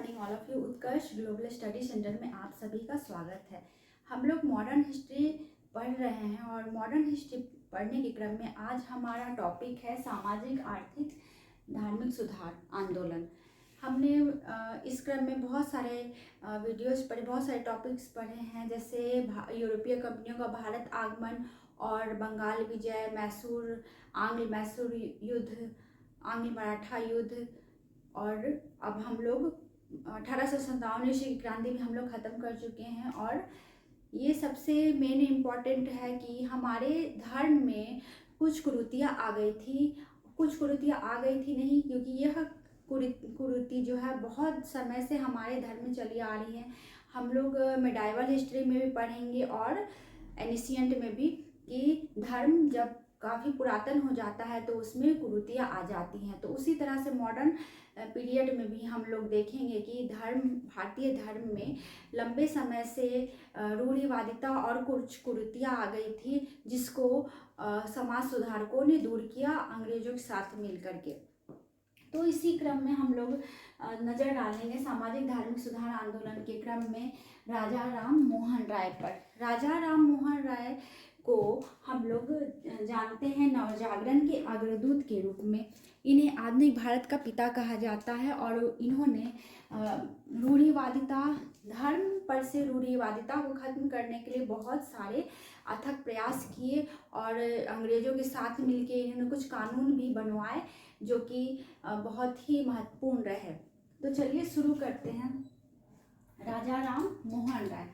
Morning all of you. Utkarsh global study centre में आप सभी का स्वागत है। हम लोग मॉडर्न हिस्ट्री पढ़ रहे हैं और मॉडर्न हिस्ट्री पढ़ने के क्रम में आज हमारा टॉपिक है सामाजिक आर्थिक धार्मिक सुधार आंदोलन। हमने इस क्रम में बहुत सारे वीडियोस पढ़े, बहुत सारे टॉपिक्स पढ़े हैं, जैसे यूरोपीय कंपनियों का भारत आगमन और बंगाल विजय, मैसूर आंग्ल मैसूर युद्ध, आंग्ल मराठा युद्ध, और अब हम लोग 1857 ईस्वी की क्रांति भी हम लोग ख़त्म कर चुके हैं। और ये सबसे मेन इम्पॉर्टेंट है कि हमारे धर्म में कुछ कुरीतियाँ आ गई थी, नहीं, क्योंकि यह कुरीति जो है बहुत समय से हमारे धर्म में चली आ रही है। हम लोग मिडाइवल हिस्ट्री में भी पढ़ेंगे और एनिशिएंट में भी कि धर्म जब काफ़ी पुरातन हो जाता है तो उसमें कुरीतियाँ आ जाती हैं। तो उसी तरह से मॉडर्न पीरियड में भी हम लोग देखेंगे कि भारतीय धर्म में लंबे समय से रूढ़िवादिता और कुछ कुरीतियाँ आ गई थी, जिसको समाज सुधारकों ने दूर किया अंग्रेजों के साथ मिल करके। तो इसी क्रम में हम लोग नज़र डालेंगे सामाजिक धार्मिक सुधार आंदोलन के क्रम में राजा राम मोहन राय पर। राजा राम मोहन राय को हम लोग जानते हैं नवजागरण के अग्रदूत के रूप में। इन्हें आधुनिक भारत का पिता कहा जाता है और इन्होंने रूढ़िवादिता, धर्म पर से रूढ़िवादिता को खत्म करने के लिए बहुत सारे अथक प्रयास किए और अंग्रेजों के साथ मिलकर इन्होंने कुछ कानून भी बनवाए जो कि बहुत ही महत्वपूर्ण रहे। तो चलिए शुरू करते हैं। राजा राम मोहन राय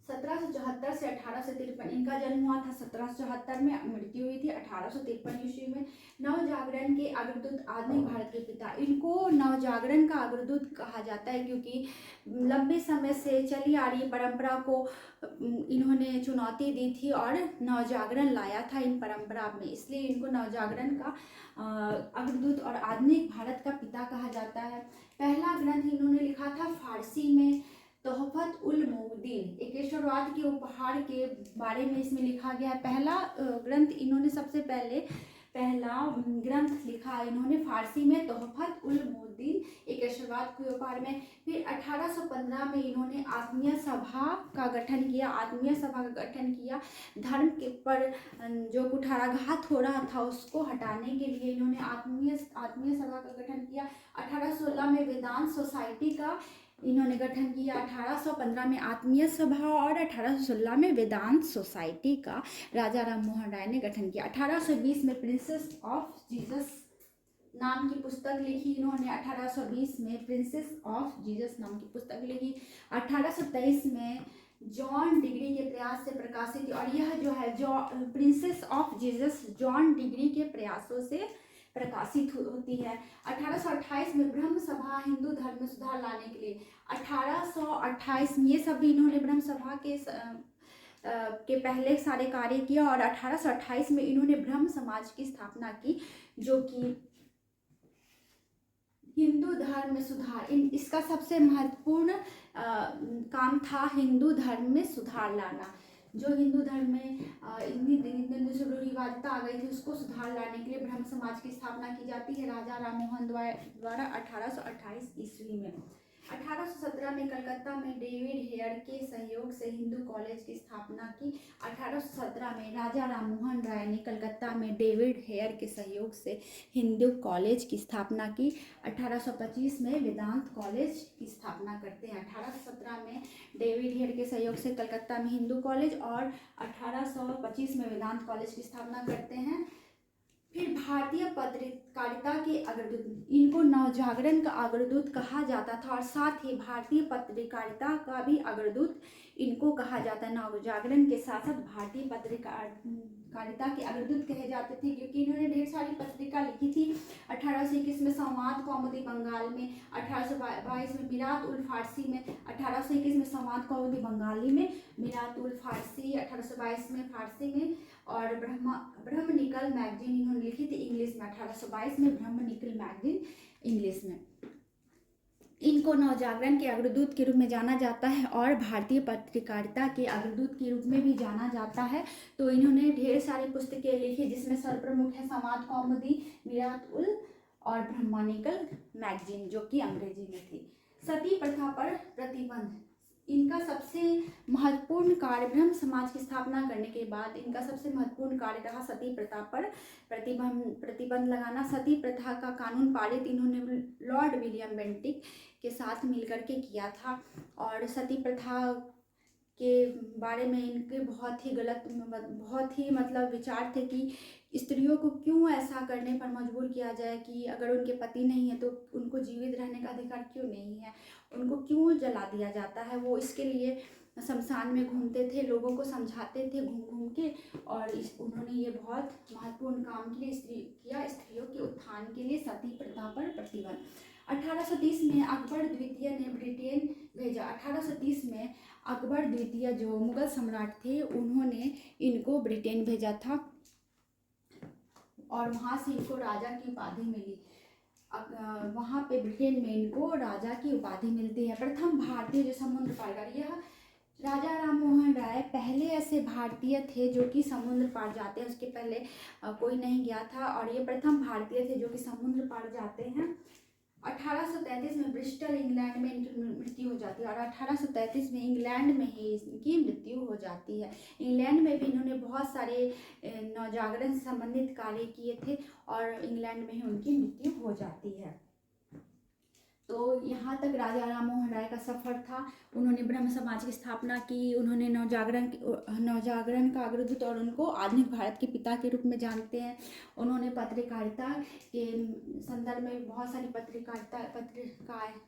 1774 से 1853, इनका जन्म हुआ था 1774 में, मृत्यु हुई थी 1853 ईस्वी में। नवजागरण के अग्रदूत, आधुनिक भारत के पिता, इनको नवजागरण का अग्रदूत कहा जाता है क्योंकि लंबे समय से चली आ रही परंपरा को इन्होंने चुनौती दी थी और नवजागरण लाया था इन परंपरा में, इसलिए इनको नवजागरण का अग्रदूत और आधुनिक भारत का पिता कहा जाता है। पहला ग्रंथ इन्होंने लिखा था फारसी में, तोहफत उल मौदीन, एकेश्वरवाद के उपहार के बारे में इसमें लिखा गया है। पहला ग्रंथ इन्होंने सबसे पहला ग्रंथ लिखा इन्होंने फारसी में, तोहफत उल मौदीन, एकेश्वरवाद के उपहार में। फिर 1815 में इन्होंने आत्मीय सभा का गठन किया। धर्म के पर जो कुठाराघात हो रहा था उसको हटाने के लिए इन्होंने आत्मीय सभा का गठन किया। 1816 में वेदांत सोसाइटी का इन्होंने गठन किया। 1815 में आत्मीय सभा और 1816 में वेदांत सोसाइटी का राजा राम मोहन राय ने गठन किया। 1820 में प्रिंसेस ऑफ जीसस नाम की पुस्तक लिखी इन्होंने। 1820 में प्रिंसेस ऑफ जीसस नाम की पुस्तक लिखी। 1823 में जॉन डिग्री के प्रयास से प्रकाशित, और यह जो है princess of Jesus John degree के प्रयासों से प्रकाशित होती है। 1828 में ब्रह्म सभा हिंदू धर्म में सुधार लाने के लिए, 1828 में ये सभी इन्होंने ब्रह्म सभा के पहले सारे कार्य किया और 1828 में इन्होंने ब्रह्म समाज की स्थापना की, जो कि हिंदू धर्म में सुधार, इसका सबसे महत्वपूर्ण काम था हिंदू धर्म में सुधार लाना। जो हिंदू धर्म में रूढ़िवादिता आ गई थी उसको सुधार लाने के लिए ब्रह्म समाज की स्थापना की जाती है राजा राम मोहन द्वारा 1828 ईस्वी में। 1817 में कलकत्ता में डेविड हेयर के सहयोग से हिंदू कॉलेज की स्थापना की। 1817 में राजा राम मोहन राय ने कलकत्ता में डेविड हेयर के सहयोग से हिंदू कॉलेज की स्थापना की। 1825 में वेदांत कॉलेज की स्थापना करते हैं। 1817 में डेविड हेयर के सहयोग से कलकत्ता में हिंदू कॉलेज और 1825 में वेदांत कॉलेज की स्थापना करते हैं। फिर भारतीय पत्रकारिता के अग्रदूत, इनको नवजागरण का अग्रदूत कहा जाता था और साथ ही भारतीय पत्रकारिता का भी अग्रदूत इनको कहा जाता है। नवजागरण के साथ साथ भारतीय पत्रकारिता के अग्रदूत कहे जाते थे क्योंकि इन्होंने ढेर सारी पत्रिका लिखी थी। 1821 में संवाद कौमुदी बंगाल में, 1822 में मिरात उल फारसी में, 1821 में संवाद कौमुदी बंगाली में, मिरात उल फारसी 1822 में फारसी में, और ब्रह्मनिकल मैगजीन इन्होंने लिखी थी इंग्लिश में। 1822 में ब्रह्मनिकल मैगजीन इंग्लिश में। इनको नवजागरण के अग्रदूत के रूप में जाना जाता है और भारतीय पत्रकारिता के अग्रदूत के रूप में भी जाना जाता है। तो इन्होंने ढेर सारी पुस्तकें लिखी जिसमें सर्वप्रमुख है संवाद कौमुदी, मिरात उल और ब्राह्मणिकल मैगजीन जो कि अंग्रेजी में थी। सती प्रथा पर प्रतिबंध, इनका सबसे महत्वपूर्ण कार्य, ब्रह्म समाज की स्थापना करने के बाद इनका सबसे महत्वपूर्ण कार्य रहा सती प्रथा पर प्रतिबंध लगाना। सती प्रथा का कानून पारित इन्होंने लॉर्ड विलियम बेंटिक के साथ मिलकर के किया था। और सती प्रथा के बारे में इनके बहुत ही मतलब विचार थे कि स्त्रियों को क्यों ऐसा करने पर मजबूर किया जाए कि अगर उनके पति नहीं है तो उनको जीवित रहने का अधिकार क्यों नहीं है, उनको क्यों जला दिया जाता है। वो इसके लिए शमशान में घूमते थे, लोगों को समझाते थे घूम घूम के। और उन्होंने ये बहुत महत्वपूर्ण काम के लिए स्त्रियों के उत्थान के लिए सती प्रथा पर प्रतिबंध। 1830 में अकबर द्वितीय ने ब्रिटेन भेजा। 1830 में अकबर द्वितीय जो मुगल सम्राट थे उन्होंने इनको ब्रिटेन भेजा था और वहाँ से इनको राजा की उपाधि मिली। वहाँ पे ब्रिटेन में इनको राजा की उपाधि मिलती है। प्रथम भारतीय जो समुद्र पार, यह राजा राम मोहन राय पहले ऐसे भारतीय थे जो कि समुद्र पार जाते हैं, उसके पहले कोई नहीं गया था और ये प्रथम भारतीय थे जो कि समुद्र पार जाते हैं। 1833 में ब्रिस्टल इंग्लैंड में इनकी मृत्यु हो जाती है और 1833 में इंग्लैंड में ही इनकी मृत्यु हो जाती है। इंग्लैंड में भी इन्होंने बहुत सारे नवजागरण से संबंधित कार्य किए थे और इंग्लैंड में ही उनकी मृत्यु हो जाती है। तो यहाँ तक राजा राम मोहन राय का सफ़र था। उन्होंने ब्रह्म समाज की स्थापना की, उन्होंने नवजागरण का अग्रदूत और उनको आधुनिक भारत के पिता के रूप में जानते हैं। उन्होंने पत्रकारिता के संदर्भ में बहुत सारी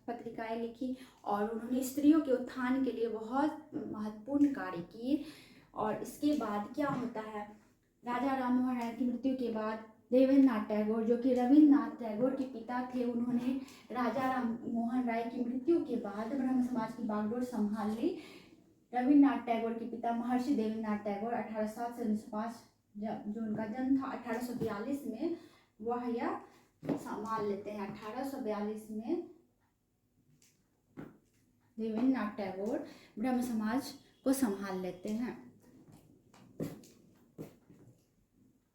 पत्रिकाएं लिखी और उन्होंने स्त्रियों के उत्थान के लिए बहुत महत्वपूर्ण कार्य किए। और इसके बाद क्या होता है, राजा राम मोहन राय की मृत्यु के बाद देवेंद्रनाथ टैगोर जो कि रविन्द्रनाथ टैगोर के पिता थे, उन्होंने राजा राम मोहन राय की मृत्यु के बाद ब्रह्म समाज की बागडोर संभाल ली। रविन्द्रनाथ टैगोर के पिता महर्षि देवेंद्रनाथ टैगोर 1807 से 1905 जो उनका जन्म था 1842 में, वह यह संभाल लेते हैं। 1842 में देवेंद्रनाथ टैगोर ब्रह्म समाज को संभाल लेते हैं।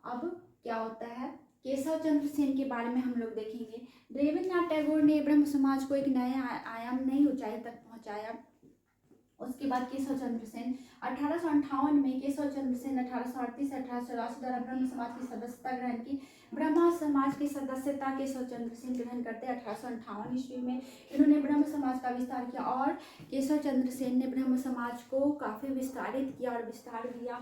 अब क्या होता है, केशव चंद्र सेन के बारे में हम लोग देखेंगे। देवेंद्रनाथ टैगोर ने ब्रह्म समाज को एक नया आयाम, नई ऊंचाई तक पहुंचाया। उसके बाद केशव चंद्र सेन 1858 में, केशव चंद्र सेन 1838 से 1884 द्वारा ब्रह्म समाज की सदस्यता ग्रहण की। ब्रह्म समाज की सदस्यता केशव चंद्र सेन ग्रहण करते 1858 ईस्वी में। इन्होंने ब्रह्म समाज का विस्तार किया और केशव चंद्र सेन ने ब्रह्म समाज को काफ़ी विस्तारित किया और विस्तार दिया।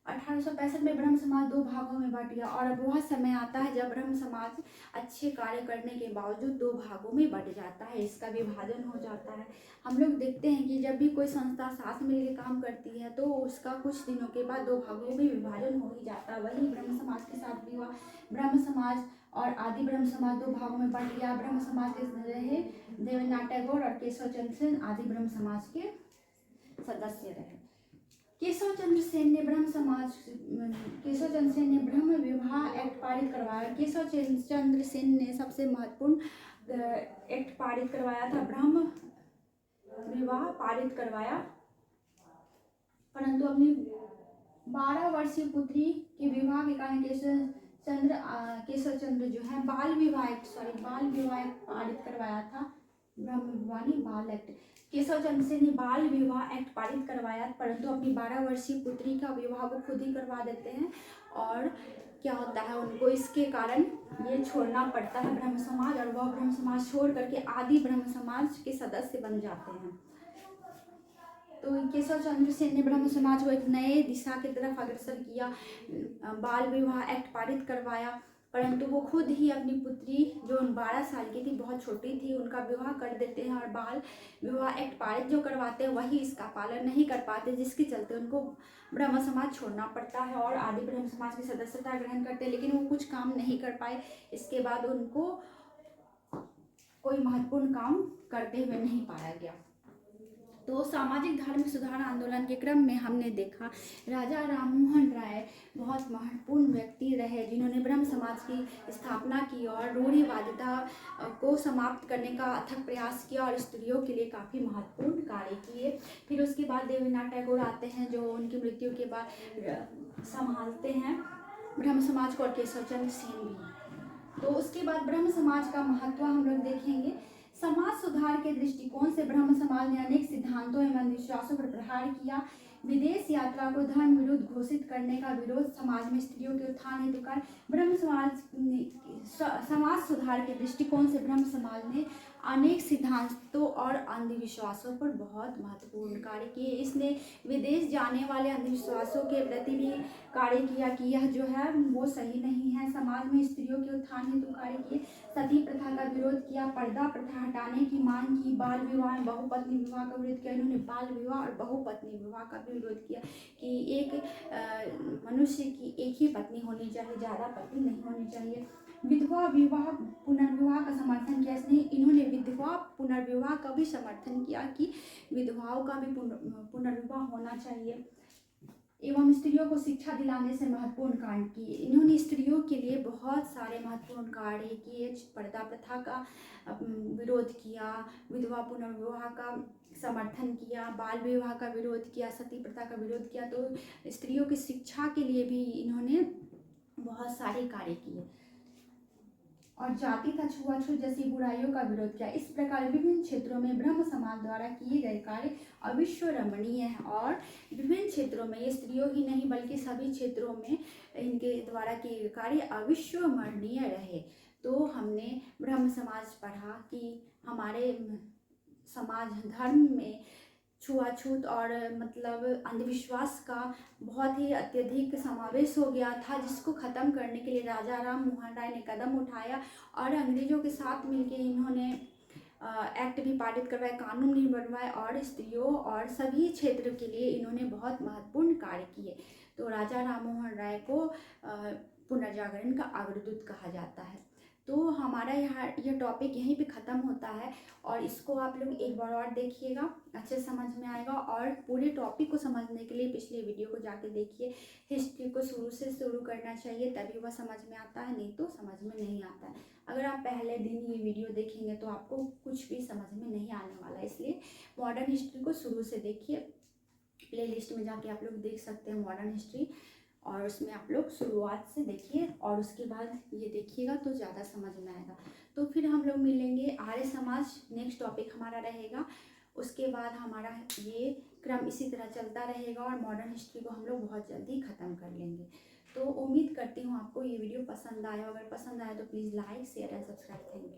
1865 में ब्रह्म समाज 2 भागों में बट गया और अब वह समय आता है जब ब्रह्म समाज अच्छे कार्य करने के बावजूद 2 भागों में बट जाता है, इसका विभाजन हो जाता है। हम लोग देखते हैं कि जब भी कोई संस्था साथ मिलकर काम करती है तो उसका कुछ दिनों के बाद 2 भागों में विभाजन हो ही जाता है। वही ब्रह्म समाज के साथ भी हुआ। ब्रह्म समाज और आदि ब्रह्म समाज 2 भागों में बट गया। ब्रह्म समाज के रहे देवेंद्रनाथ टैगोर और केशव चंद्र सेन आदि ब्रह्म समाज के सदस्य रहे। केशव चंद्र सेन ने ब्रह्म विवाह एक्ट पारित करवाया। केशव चंद्र सेन ने सबसे महत्वपूर्ण एक्ट पारित करवाया था, ब्रह्म विवाह पारित करवाया, परंतु अपनी 12 वर्षीय पुत्री के विवाह के कारण केशव चंद्र जो है बाल विवाह एक्ट पारित करवाया था। ब्रह्म विवाह नहीं, बाल एक्ट। केशव चंद्र सेन ने बाल विवाह एक्ट पारित करवाया, परंतु अपनी 12 वर्षीय पुत्री का विवाह वो खुद ही करवा देते हैं और क्या होता है, उनको इसके कारण ये छोड़ना पड़ता है ब्रह्म समाज और वह ब्रह्म समाज छोड़ करके आदि ब्रह्म समाज के सदस्य बन जाते हैं। तो केशव चंद्र सेन ने ब्रह्म समाज को एक नए दिशा की तरफ अग्रसर किया, बाल विवाह एक्ट पारित करवाया, परंतु वो खुद ही अपनी पुत्री जो 12 साल की थी, बहुत छोटी थी, उनका विवाह कर देते हैं और बाल विवाह एक्ट पारित जो करवाते हैं वही इसका पालन नहीं कर पाते, जिसके चलते उनको ब्रह्म समाज छोड़ना पड़ता है और आदि ब्रह्म समाज की सदस्यता ग्रहण करते हैं, लेकिन वो कुछ काम नहीं कर पाए। इसके बाद उनको कोई महत्वपूर्ण काम करते हुए नहीं पाया गया। तो सामाजिक धार्मिक सुधार आंदोलन के क्रम में हमने देखा राजा राम मोहन राय बहुत महत्वपूर्ण व्यक्ति रहे, जिन्होंने ब्रह्म समाज की स्थापना की और रूढ़िवादिता को समाप्त करने का अथक प्रयास किया और स्त्रियों के लिए काफ़ी महत्वपूर्ण कार्य किए। फिर उसके बाद देवेंद्रनाथ टैगोर आते हैं जो उनकी मृत्यु के बाद संभालते हैं ब्रह्म समाज को, और केशव चंद्र सेन भी। तो उसके बाद ब्रह्म समाज का महत्व हम लोग देखेंगे। समाज सुधार के दृष्टिकोण से ब्रह्म समाज ने अनेक सिद्धांतों एवं अंधविश्वासों पर प्रहार किया। विदेश यात्रा को धर्म विरुद्ध घोषित करने का विरोध, समाज में स्त्रियों के उत्थान हेतु कार्य। ब्रह्म समाज समाज सुधार के दृष्टिकोण से ब्रह्म समाज ने अनेक सिद्धांतों और अंधविश्वासों पर बहुत महत्वपूर्ण कार्य किए। इसने विदेश जाने वाले अंधविश्वासों के प्रति भी कार्य किया कि यह जो है वो सही नहीं है। समाज में स्त्रियों के उत्थान हेतु कार्य किए। सती प्रथा का विरोध किया, पर्दा प्रथा हटाने की मांग की, बाल विवाह, बहुपत्नी विवाह का विरोध किया। इन्होंने बाल विवाह और बहुपत्नी विवाह का भी विरोध किया कि एक मनुष्य की एक ही पत्नी होनी चाहिए, ज़्यादा पत्नी नहीं होनी चाहिए। विधवा विवाह पुनर्विवाह का समर्थन किया। इसने इन्होंने विधवा पुनर्विवाह का भी समर्थन किया कि विधवाओं का भी पुनर्विवाह होना चाहिए। एवं स्त्रियों को शिक्षा दिलाने से महत्वपूर्ण कार्य किए। इन्होंने स्त्रियों के लिए बहुत सारे महत्वपूर्ण कार्य किए। पर्दा प्रथा का विरोध किया, विधवा पुनर्विवाह का समर्थन किया, बाल विवाह का विरोध किया, सती प्रथा का विरोध किया। तो स्त्रियों की शिक्षा के लिए भी इन्होंने बहुत सारे कार्य किए और जाति तथा छुआछूत जैसी बुराइयों का विरोध किया। इस प्रकार विभिन्न क्षेत्रों में ब्रह्म समाज द्वारा किए गए कार्य अविस्मरणीय है और विभिन्न क्षेत्रों में ये स्त्रियों ही नहीं बल्कि सभी क्षेत्रों में इनके द्वारा किए गए कार्य अविस्मरणीय रहे। तो हमने ब्रह्म समाज पढ़ा कि हमारे समाज धर्म में छुआछूत और मतलब अंधविश्वास का बहुत ही अत्यधिक समावेश हो गया था, जिसको ख़त्म करने के लिए राजा राम मोहन राय ने कदम उठाया और अंग्रेज़ों के साथ मिलकर इन्होंने एक्ट भी पारित करवाए, कानून भी बनवाए और स्त्रियों और सभी क्षेत्र के लिए इन्होंने बहुत महत्वपूर्ण कार्य किए। तो राजा राम मोहन राय को पुनर्जागरण का अग्रदूत कहा जाता है। तो हमारा यह टॉपिक यहीं पे ख़त्म होता है और इसको आप लोग एक बार और देखिएगा, अच्छे समझ में आएगा। और पूरे टॉपिक को समझने के लिए पिछले वीडियो को जाके देखिए। हिस्ट्री को शुरू से शुरू करना चाहिए, तभी वह समझ में आता है, नहीं तो समझ में नहीं आता है। अगर आप पहले दिन ये वीडियो देखेंगे तो आपको कुछ भी समझ में नहीं आने वाला है। इसलिए मॉडर्न हिस्ट्री को शुरू से देखिए। प्लेलिस्ट में जाके आप लोग देख सकते हैं मॉडर्न हिस्ट्री, और उसमें आप लोग शुरुआत से देखिए और उसके बाद ये देखिएगा तो ज़्यादा समझ में आएगा। तो फिर हम लोग मिलेंगे आर्य समाज, नेक्स्ट टॉपिक हमारा रहेगा। उसके बाद हमारा ये क्रम इसी तरह चलता रहेगा और मॉडर्न हिस्ट्री को हम लोग बहुत जल्दी ख़त्म कर लेंगे। तो उम्मीद करती हूँ आपको ये वीडियो पसंद आया। अगर पसंद आया तो please like, share and subscribe. Thank you.